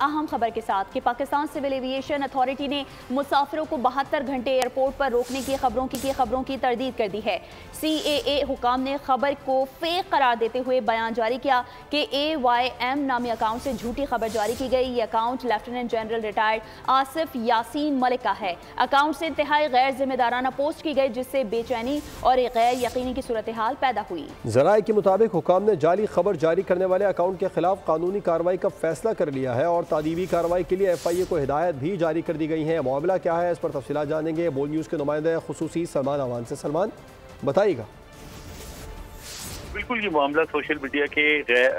अहम खबर के साथ कि पाकिस्तान सिविल एविएशन अथॉरिटी ने मुसाफिरों को 72 घंटे एयरपोर्ट पर रोकने की खबरों की तरदीद कर दी है। CAA हुकाम ने खबर को फेक करार देते हुए बयान जारी किया कि AYM नामी अकाउंट से झूठी खबर जारी की गई। ये account lieutenant general retired Asif Yasin Malik का है। अकाउंट से इंतहाई गैर जिम्मेदाराना पोस्ट की गई, जिससे बेचैनी और एक गैर यकीनी की सूरत हाल पैदा हुई। ज़राए के मुताबिक हुकाम ने जाली खबर जारी करने वाले अकाउंट के खिलाफ कानूनी कार्रवाई का फैसला कर लिया है और तादीबी कार्रवाई के लिए FIA को हिदायत भी जारी कर दी गई है। मामला क्या है, इस पर तफसीलात जानेंगे बोल न्यूज़ के नुमाइंदे खुसूसी सलमान अवान से। सलमान, बताइएगा। बिल्कुल, ये मामला सोशल मीडिया के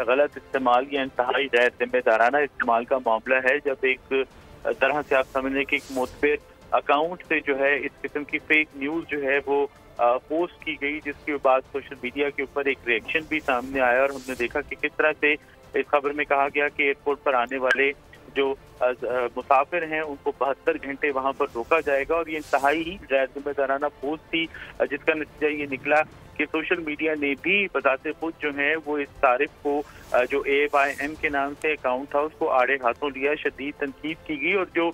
गलत इस्तेमाल या इंतहाई गैर जिम्मेदाराना इस्तेमाल का मामला है। जब एक तरह से आप समझ लें कि एक मुतबर अकाउंट से जो है इस किस्म की फेक न्यूज़ जो है वो पोस्ट की गई, जिसके बाद सोशल मीडिया के ऊपर एक रिएक्शन भी सामने आया और हमने देखा कि किस तरह से इस खबर में कहा गया कि एयरपोर्ट पर आने वाले जो मुसाफिर हैं उनको 72 घंटे वहां पर रोका जाएगा। और ये इंतहाई ही गैर जिम्मेदाराना पोस्ट थी, जिसका नतीजा ये निकला कि सोशल मीडिया ने भी बताते खुद जो है वो इस तारिफ को जो AYM के नाम से अकाउंट था उसको आड़े हाथों लिया, शदीद तनकीद की गई। और जो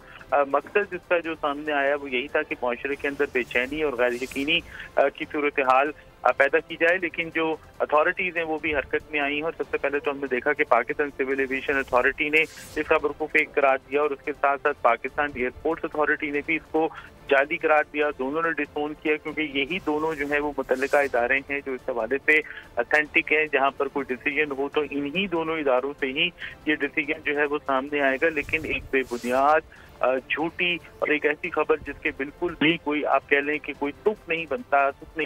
मकसद जिसका जो सामने आया वो यही था कि माशरे के अंदर बेचैनी और गैर यकीनी की सूरत हाल पैदा की जाए। लेकिन जो अथॉरिटीज़ हैं वो भी हरकत में आई हैं और सबसे पहले तो हमने देखा कि पाकिस्तान सिविल एविएशन अथॉरिटी ने इस खबर को फेक करार दिया और उसके साथ साथ पाकिस्तान एयरपोर्ट्स अथॉरिटी ने भी इसको जाली करार दिया। दोनों ने डिसोन किया, क्योंकि यही दोनों जो है वो मुतल्लिका इदारे हैं जो इस हवाले से अथेंटिक है। जहाँ पर कोई डिसीजन हो तो इन्हीं दोनों इदारों से ही ये डिसीजन जो है वो सामने आएगा। लेकिन एक बेबुनियाद, झूठी और एक ऐसी खबर जिसके बिल्कुल भी कोई आप कह लें कि कोई तुक नहीं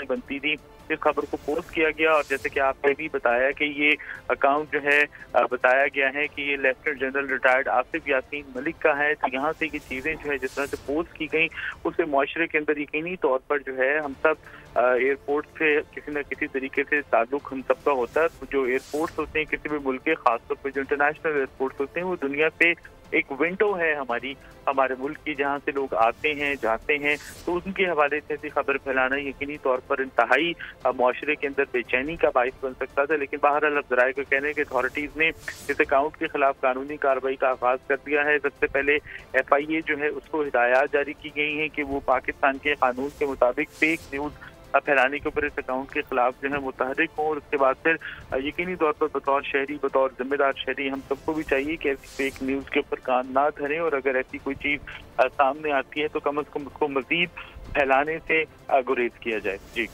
बनती थी, इस खबर को पोस्ट किया गया। और जैसे कि आपने भी बताया कि ये अकाउंट जो है बताया गया है कि ये lieutenant general retired Asif Yasin Malik का है। तो यहाँ से ये चीज़ें जो है जिस तरह से पोस्ट की गई उससे माशरे के अंदर यकीनी तौर पर जो है हम सब एयरपोर्ट से किसी न किसी तरीके से ताल्लुक हम सबका होता है। तो जो एयरपोर्ट्स होते हैं किसी भी मुल्क के, खासतौर पर जो इंटरनेशनल एयरपोर्ट्स होते हैं, वो दुनिया पे एक विंडो है हमारे मुल्क की, जहाँ से लोग आते हैं जाते हैं। तो उनके हवाले से ऐसी खबर फैलाना यकीनी तौर पर इंतहाई माशरे के अंदर बेचैनी का बाइस बन सकता था। लेकिन बहरहाल अब ज़राए का कहने के अथॉरिटीज़ ने इस अकाउंट के खिलाफ कानूनी कार्रवाई का आगाज कर दिया है। सबसे पहले FIA जो है उसको हिदायत जारी की गई है कि वो पाकिस्तान के कानून के मुताबिक फेक न्यूज़ फैलाने के ऊपर इस अकाउंट के खिलाफ जो है मुतहरिक हों। और उसके बाद फिर यकीनी तौर पर बतौर शहरी, बतौर जिम्मेदार शहरी हम सबको भी चाहिए कि ऐसी फेक न्यूज़ के ऊपर कान ना धरें और अगर ऐसी कोई चीज़ सामने आती है तो कम अज़ कम उसको मज़ीद फैलाने से गुरेज किया जाए। जी,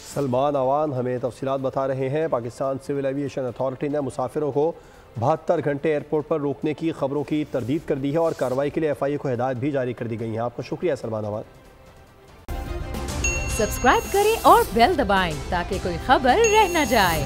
सलमान अवान हमें तफसीलात बता रहे हैं। पाकिस्तान सिविल एविएशन अथॉरिटी ने मुसाफिरों को 72 घंटे एयरपोर्ट पर रोकने की खबरों की तरदीद कर दी है और कार्रवाई के लिए FIA को हिदायत भी जारी कर दी गई है। आपका शुक्रिया सलमान अवान। सब्सक्राइब करें और बेल दबाएं ताकि कोई खबर रह न जाए।